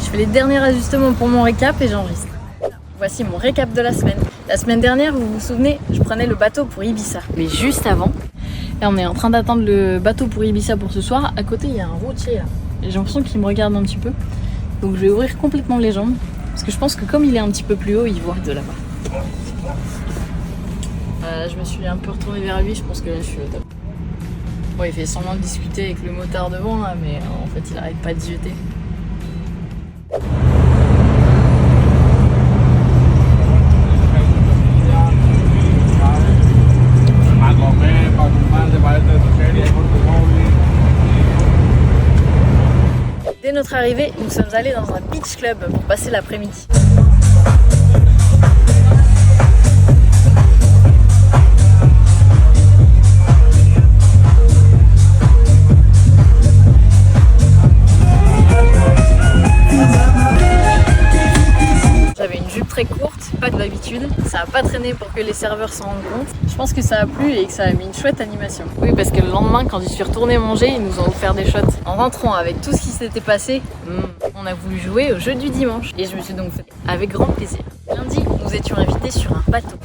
Je fais les derniers ajustements pour mon récap et j'enregistre. Voici mon récap de la semaine. La semaine dernière, vous vous souvenez, je prenais le bateau pour Ibiza. Mais juste avant, là on est en train d'attendre le bateau pour Ibiza pour ce soir. À côté, il y a un routier là. Et j'ai l'impression qu'il me regarde un petit peu. Donc je vais ouvrir complètement les jambes. Parce que je pense que comme il est un petit peu plus haut, il voit de là-bas. Je me suis un peu retournée vers lui, je pense que là je suis au top. Bon, il fait semblant de discuter avec le motard devant là, mais en fait il arrête pas de jeter. Dès notre arrivée, nous sommes allés dans un beach club pour passer l'après-midi. J'avais une jupe très courte, pas de l'habitude. Ça a pas traîné pour que les serveurs s'en rendent compte. Je pense que ça a plu et que ça a mis une chouette animation. Oui, parce que le lendemain, quand j'y suis retournée manger, ils nous ont offert des shots. En rentrant avec tout ce qui s'était passé, on a voulu jouer au jeu du dimanche. Et je me suis donc fait avec grand plaisir. Lundi, nous étions invités sur un bateau.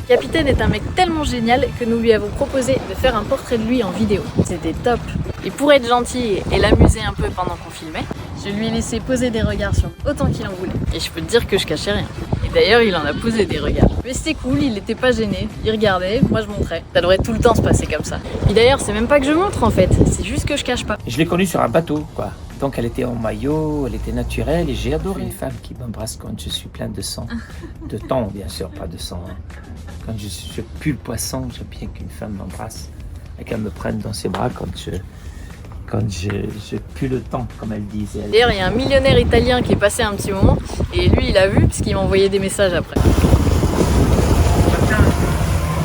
Le capitaine est un mec tellement génial que nous lui avons proposé de faire un portrait de lui en vidéo. C'était top. Et pour être gentil et l'amuser un peu pendant qu'on filmait, je lui ai laissé poser des regards sur autant qu'il en voulait. Et je peux te dire que je cachais rien. Et d'ailleurs, il en a posé des regards. Mais c'était cool, il était pas gêné. Il regardait, moi je montrais. Ça devrait tout le temps se passer comme ça. Et d'ailleurs, c'est même pas que je montre en fait, c'est juste que je cache pas. Je l'ai connue sur un bateau, quoi. Donc elle était en maillot, elle était naturelle et j'ai adoré une femme qui m'embrasse quand je suis plein de sang. De temps, bien sûr, pas de sang. Quand je pue le poisson, j'aime bien qu'une femme m'embrasse et qu'elle me prenne dans ses bras quand je pue le temps, comme elle disait. D'ailleurs, il y a un millionnaire italien qui est passé un petit moment et lui, il a vu parce qu'il m'a envoyé des messages après.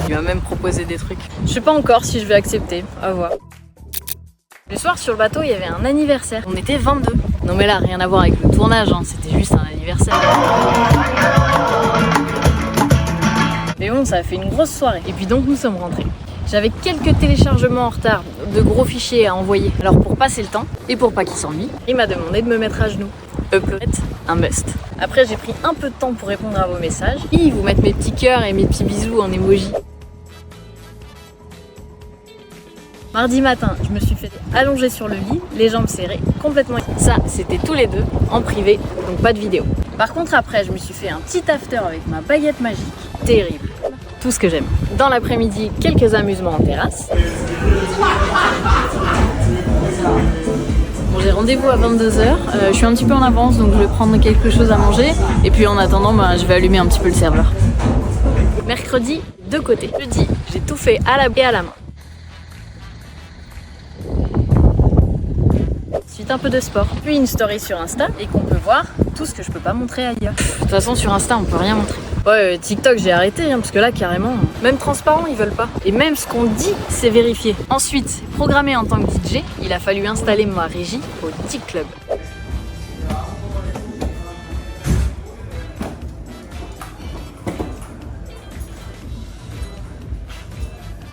Il m'a même proposé des trucs. Je sais pas encore si je vais accepter, à voir. Le soir sur le bateau il y avait un anniversaire, on était 22. Non mais là rien à voir avec le tournage, hein. C'était juste un anniversaire. Mais bon ça a fait une grosse soirée. Et puis donc nous sommes rentrés. J'avais quelques téléchargements en retard, de gros fichiers à envoyer. Alors pour passer le temps et pour pas qu'il s'ennuie, il m'a demandé de me mettre à genoux. Upload, un must. Après j'ai pris un peu de temps pour répondre à vos messages. Et vous mettre mes petits cœurs et mes petits bisous en emoji. Mardi matin, je me suis fait allonger sur le lit, les jambes serrées, complètement. Ça, c'était tous les deux, en privé, donc pas de vidéo. Par contre, après, je me suis fait un petit after avec ma baguette magique. Terrible. Tout ce que j'aime. Dans l'après-midi, quelques amusements en terrasse. Bon, j'ai rendez-vous à 22h. Je suis un petit peu en avance, donc je vais prendre quelque chose à manger. Et puis en attendant, je vais allumer un petit peu le serveur. Mercredi, de côté. Jeudi, j'ai tout fait à la et à la main. Ensuite un peu de sport, puis une story sur Insta et qu'on peut voir tout ce que je peux pas montrer ailleurs. De toute façon sur Insta on peut rien montrer. Ouais TikTok j'ai arrêté parce que là carrément, même transparent ils veulent pas. Et même ce qu'on dit c'est vérifié. Ensuite, programmé en tant que DJ, il a fallu installer ma régie au Tic Club.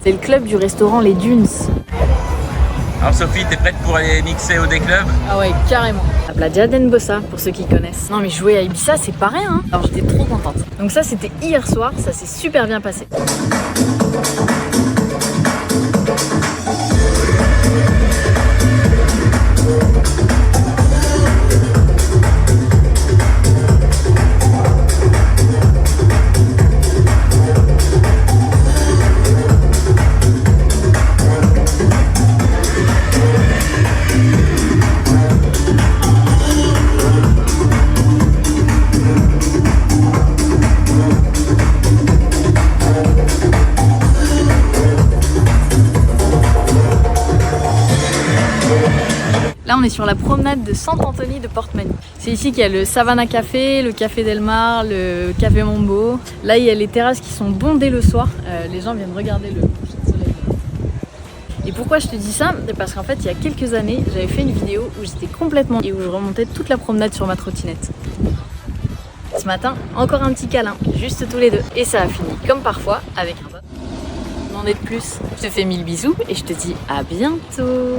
C'est le club du restaurant Les Dunes. Alors Sophie, t'es prête pour aller mixer au D-Club? Ah ouais, carrément. La Playa d'Enbossa, pour ceux qui connaissent. Non mais jouer à Ibiza, c'est pas rien, hein. Alors j'étais trop contente. Donc ça, c'était hier soir, ça s'est super bien passé. Là on est sur la promenade de Sant-Anthony de Portmany. C'est ici qu'il y a le Savannah Café, le Café Del Mar, le Café Mambo. Là il y a les terrasses qui sont bondées le soir. Les gens viennent regarder le coucher de soleil. Et pourquoi je te dis ça? Parce qu'en fait il y a quelques années j'avais fait une vidéo où j'étais complètement et où je remontais toute la promenade sur ma trottinette. Ce matin, encore un petit câlin, juste tous les deux. Et ça a fini, comme parfois, avec un bas. N'en est de plus. Je te fais 1000 bisous et je te dis à bientôt.